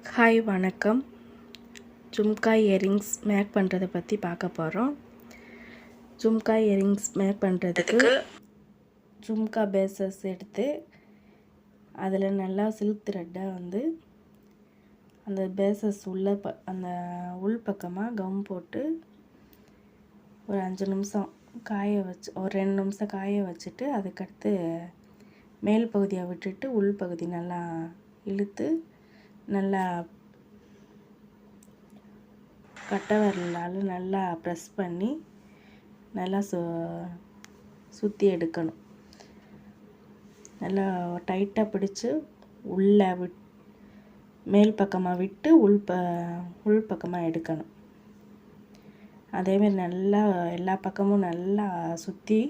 Hi வணக்கம். Jhumka earrings make பண்ணுறதை பற்றி பார்க்க போகிறோம். ஜும்கா இயரிங்ஸ் மேக் பண்ணுறதுக்கு ஜும்கா பேசஸ் எடுத்து அதில் நல்லா சில்க் த்ரெட்டை வந்து அந்த பேசஸ் அந்த உள் பக்கமாக கம் போட்டு ஒரு 5 நிமிஷம் ஒரு 2 நிமிஷம் காய வச்சுட்டு அதுக்கடுத்து மேல் பகுதியை விட்டுட்டு உள் பகுதி நல்லா இழுத்து நல்லா கட்டை விரலால் நல்லா ப்ரெஸ் பண்ணி நல்லா சுற்றி எடுக்கணும். நல்லா டைட்டாக பிடிச்சி உள்ளே மேல் பக்கமாக விட்டு உள் பக்கமாக எடுக்கணும். அதேமாரி நல்லா எல்லா பக்கமும் நல்லா சுற்றி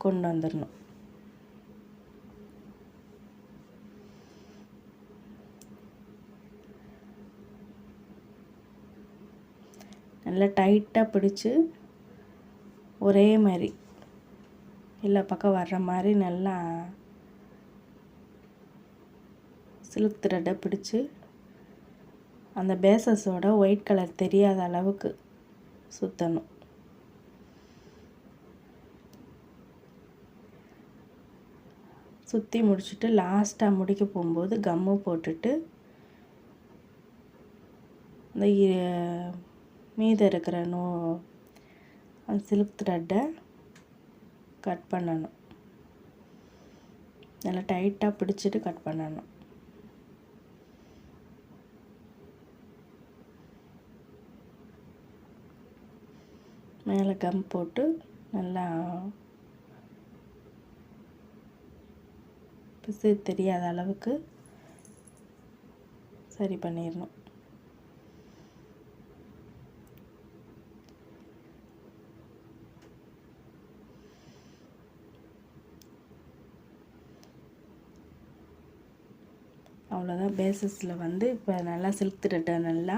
கொண்டு வந்துடணும். நல்லா டைட்டாக பிடிச்சி ஒரே மாதிரி எல்லா பக்கம் வர்ற மாதிரி நல்லா சில்க் த்ரெட்டை பிடிச்சி அந்த பேசஸோட ஒயிட் கலர் தெரியாத அளவுக்கு சுற்றணும். சுற்றி முடிச்சுட்டு லாஸ்ட்டாக முடிக்க போகும்போது கம்மு போட்டுட்டு இந்த மீதம் இருக்கிற அந்த சில்க் த்ரெட்டை கட் பண்ணணும். நல்லா டைட்டாக பிடிச்சிட்டு கட் பண்ணணும். மேலே கம் போட்டு நல்லா பிசு தெரியாத அளவுக்கு சரி பண்ணிடணும். அவ்வளோதான். பேசஸில் வந்து இப்போ நல்லா சில்க் த்ரெட்டை நல்லா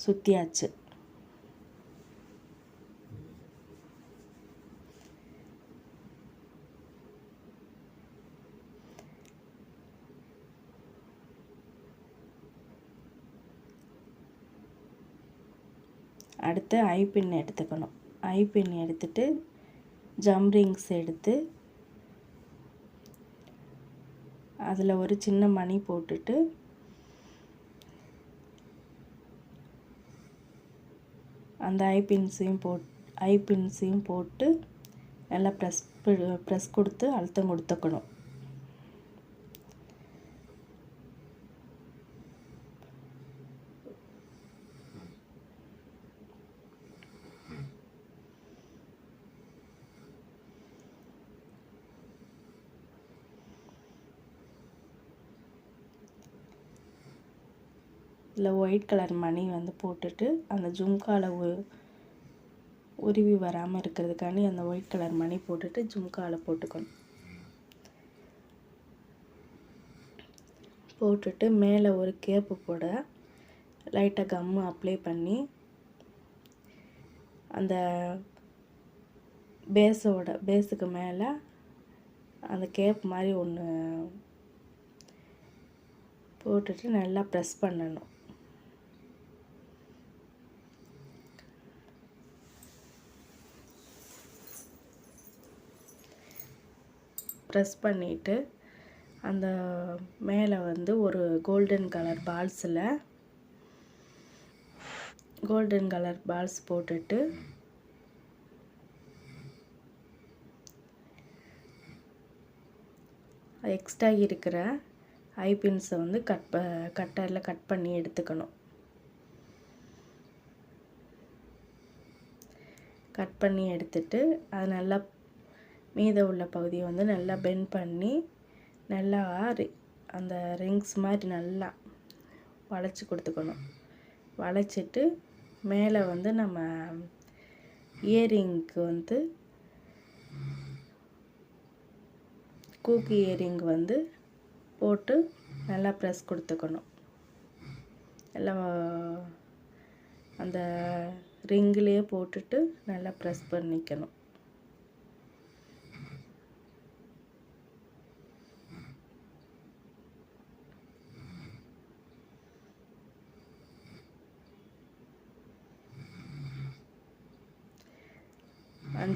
சுற்றியாச்சு. அடுத்து ஐபின் எடுத்துக்கணும். ஐபின் எடுத்துட்டு ஜம்ரிங்ஸ் எடுத்து அதில் ஒரு சின்ன மணி போட்டுட்டு அந்த ஐபின்ஸையும் போட்டு நல்லா ப்ரெஸ் கொடுத்து அழுத்தம் கொடுத்துக்கணும். இல்லை ஒயிட் கலர் மணி வந்து போட்டுட்டு அந்த ஜும்காவில் உருவி வராமல் இருக்கிறதுக்காண்டி அந்த ஒயிட் கலர் மணி போட்டுட்டு ஜும்காவில் போட்டுக்கணும். போட்டுட்டு மேலே ஒரு கேப்பு போட லைட்டாக கம்மு அப்ளை பண்ணி அந்த பேஸுக்கு மேலே அந்த கேப் மாதிரி ஒன்று போட்டுட்டு நல்லா ப்ரெஸ் பண்ணணும். ப்ரெஸ் பண்ணிவிட்டு அந்த மேலே வந்து ஒரு கோல்டன் கலர் பால்ஸ் போட்டுட்டு எக்ஸ்ட்ரா இருக்கிற ஐபின்ஸை வந்து கட்டரில் கட் பண்ணி எடுத்துக்கணும். கட் பண்ணி எடுத்துட்டு அது நல்லா மீத உள்ள பகுதியை வந்து நல்லா பெண்ட் பண்ணி நல்லா அந்த ரிங்ஸ் மாதிரி நல்லா வளைச்சி கொடுத்துக்கணும். வளைச்சிட்டு மேலே வந்து நம்ம இயரிங்க்கு வந்து கூக்கி இயரிங் வந்து போட்டு நல்லா ப்ரெஸ் கொடுத்துக்கணும். எல்லாம் அந்த ரிங்கிலேயே போட்டுட்டு நல்லா ப்ரெஸ் பண்ணிக்கணும்.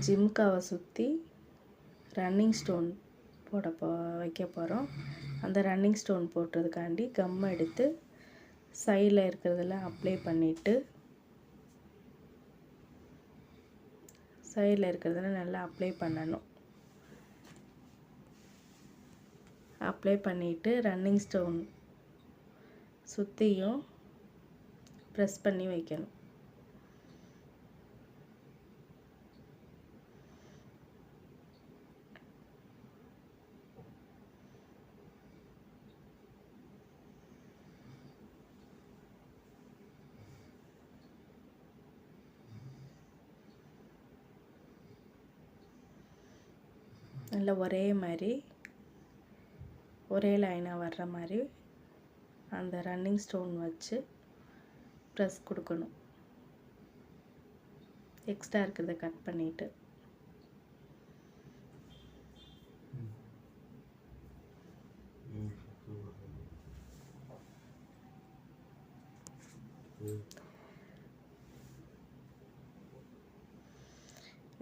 ஜிம்காவை சுற்றி ரன்னிங் ஸ்டோன் வைக்க போகிறோம். அந்த ரன்னிங் ஸ்டோன் போடுறதுக்காண்டி கம்மை எடுத்து சைடில் இருக்கிறதெல்லாம் அப்ளை பண்ணிவிட்டு சைடில் இருக்கிறதெல்லாம் நல்லா அப்ளை பண்ணணும். அப்ளை பண்ணிவிட்டு ரன்னிங் ஸ்டோன் சுற்றியும் ப்ரெஸ் பண்ணி வைக்கணும். நல்லா ஒரே லைனாக வர்ற மாதிரி அந்த ரன்னிங் ஸ்டோன் வச்சு ப்ரெஸ் கொடுக்கணும். எக்ஸ்ட்ரா இருக்கிறத கட் பண்ணிவிட்டு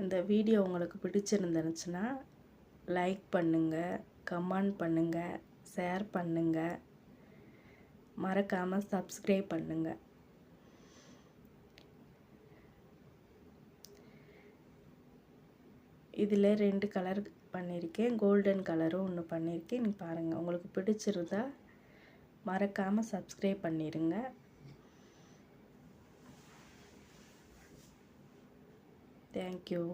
இந்த வீடியோ உங்களுக்கு பிடிச்சிருந்துச்சுன்னா லைக் பண்ணுங்கள், கமெண்ட் பண்ணுங்கள், ஷேர் பண்ணுங்கள், மறக்காமல் சப்ஸ்கிரைப் பண்ணுங்கள். இதில் 2 கலர் பண்ணியிருக்கேன், கோல்டன் கலரும் ஒன்று பண்ணியிருக்கேன். நீ பாருங்கள், உங்களுக்கு பிடிச்சிருந்தா மறக்காமல் சப்ஸ்கிரைப் பண்ணிடுங்க. தேங்க்யூ.